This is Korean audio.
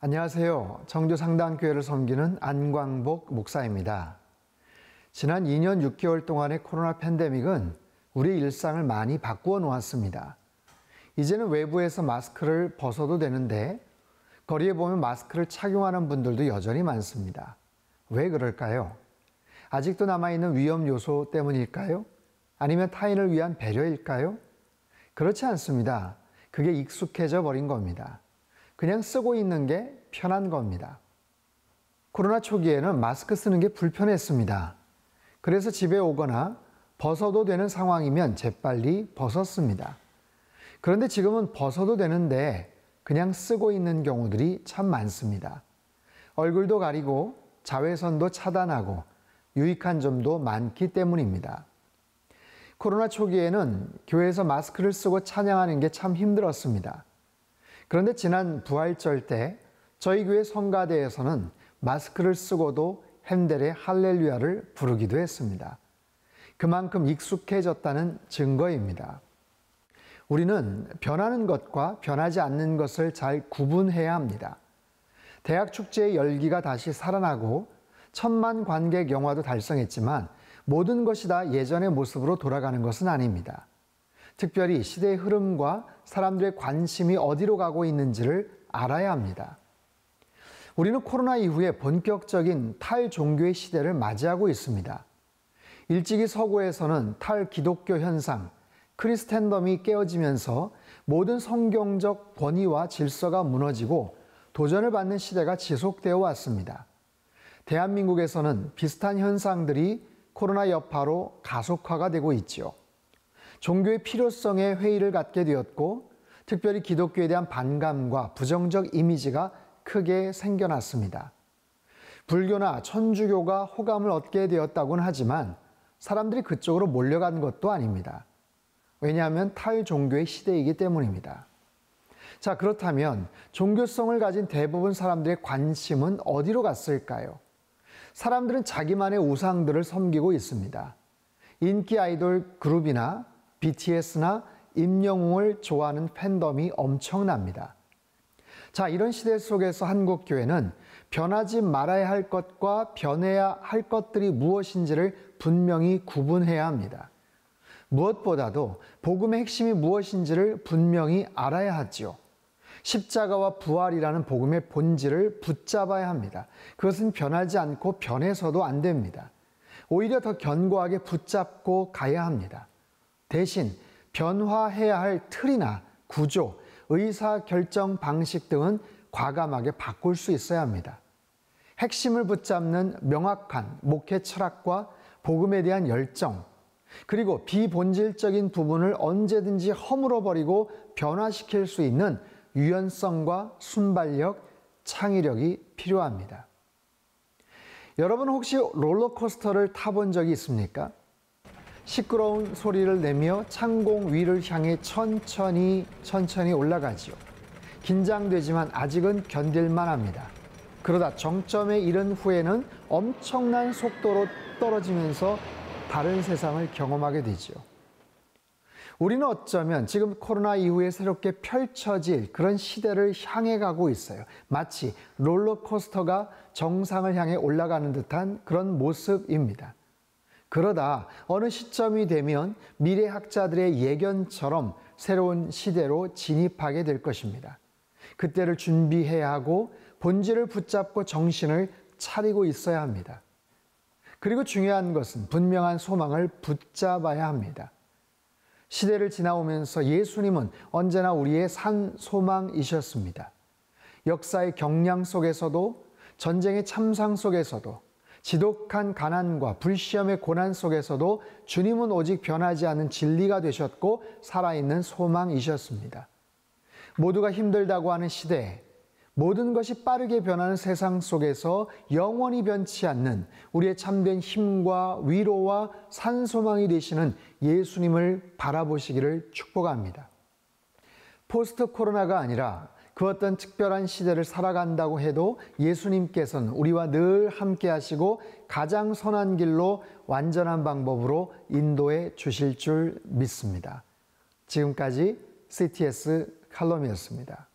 안녕하세요. 정교상당교회를 섬기는 안광복 목사입니다. 지난 2년 6개월 동안의 코로나 팬데믹은 우리의 일상을 많이 바꾸어 놓았습니다. 이제는 외부에서 마스크를 벗어도 되는데 거리에 보면 마스크를 착용하는 분들도 여전히 많습니다. 왜 그럴까요? 아직도 남아있는 위험 요소 때문일까요? 아니면 타인을 위한 배려일까요? 그렇지 않습니다. 그게 익숙해져 버린 겁니다. 그냥 쓰고 있는 게 편한 겁니다. 코로나 초기에는 마스크 쓰는 게 불편했습니다. 그래서 집에 오거나 벗어도 되는 상황이면 재빨리 벗었습니다. 그런데 지금은 벗어도 되는데 그냥 쓰고 있는 경우들이 참 많습니다. 얼굴도 가리고 자외선도 차단하고 유익한 점도 많기 때문입니다. 코로나 초기에는 교회에서 마스크를 쓰고 찬양하는 게 참 힘들었습니다. 그런데 지난 부활절 때 저희 교회 성가대에서는 마스크를 쓰고도 핸델의 할렐루야를 부르기도 했습니다. 그만큼 익숙해졌다는 증거입니다. 우리는 변하는 것과 변하지 않는 것을 잘 구분해야 합니다. 대학 축제의 열기가 다시 살아나고 1000만 관객 영화도 달성했지만 모든 것이 다 예전의 모습으로 돌아가는 것은 아닙니다. 특별히 시대의 흐름과 사람들의 관심이 어디로 가고 있는지를 알아야 합니다. 우리는 코로나 이후에 본격적인 탈종교의 시대를 맞이하고 있습니다. 일찍이 서구에서는 탈기독교 현상, 크리스텐덤이 깨어지면서 모든 성경적 권위와 질서가 무너지고 도전을 받는 시대가 지속되어 왔습니다. 대한민국에서는 비슷한 현상들이 코로나 여파로 가속화가 되고 있죠. 종교의 필요성에 회의를 갖게 되었고 특별히 기독교에 대한 반감과 부정적 이미지가 크게 생겨났습니다. 불교나 천주교가 호감을 얻게 되었다고는 하지만 사람들이 그쪽으로 몰려간 것도 아닙니다. 왜냐하면 탈종교의 시대이기 때문입니다. 자, 그렇다면 종교성을 가진 대부분 사람들의 관심은 어디로 갔을까요? 사람들은 자기만의 우상들을 섬기고 있습니다. 인기 아이돌 그룹이나 BTS나 임영웅을 좋아하는 팬덤이 엄청납니다. 자, 이런 시대 속에서 한국교회는 변하지 말아야 할 것과 변해야 할 것들이 무엇인지를 분명히 구분해야 합니다. 무엇보다도 복음의 핵심이 무엇인지를 분명히 알아야 하지요. 십자가와 부활이라는 복음의 본질을 붙잡아야 합니다. 그것은 변하지 않고 변해서도 안 됩니다. 오히려 더 견고하게 붙잡고 가야 합니다. 대신 변화해야 할 틀이나 구조, 의사결정 방식 등은 과감하게 바꿀 수 있어야 합니다. 핵심을 붙잡는 명확한 목회 철학과 복음에 대한 열정, 그리고 비본질적인 부분을 언제든지 허물어버리고 변화시킬 수 있는 유연성과 순발력, 창의력이 필요합니다. 여러분 혹시 롤러코스터를 타본 적이 있습니까? 시끄러운 소리를 내며 창공 위를 향해 천천히 올라가지요. 긴장되지만 아직은 견딜만 합니다. 그러다 정점에 이른 후에는 엄청난 속도로 떨어지면서 다른 세상을 경험하게 되죠. 우리는 어쩌면 지금 코로나 이후에 새롭게 펼쳐질 그런 시대를 향해 가고 있어요. 마치 롤러코스터가 정상을 향해 올라가는 듯한 그런 모습입니다. 그러다 어느 시점이 되면 미래학자들의 예견처럼 새로운 시대로 진입하게 될 것입니다. 그때를 준비해야 하고 본질을 붙잡고 정신을 차리고 있어야 합니다. 그리고 중요한 것은 분명한 소망을 붙잡아야 합니다. 시대를 지나오면서 예수님은 언제나 우리의 산 소망이셨습니다. 역사의 경량 속에서도 전쟁의 참상 속에서도 지독한 가난과 불시험의 고난 속에서도 주님은 오직 변하지 않는 진리가 되셨고 살아있는 소망이셨습니다. 모두가 힘들다고 하는 시대에 모든 것이 빠르게 변하는 세상 속에서 영원히 변치 않는 우리의 참된 힘과 위로와 산소망이 되시는 예수님을 바라보시기를 축복합니다. 포스트 코로나가 아니라 그 어떤 특별한 시대를 살아간다고 해도 예수님께서는 우리와 늘 함께 하시고 가장 선한 길로 완전한 방법으로 인도해 주실 줄 믿습니다. 지금까지 CTS 칼럼이었습니다.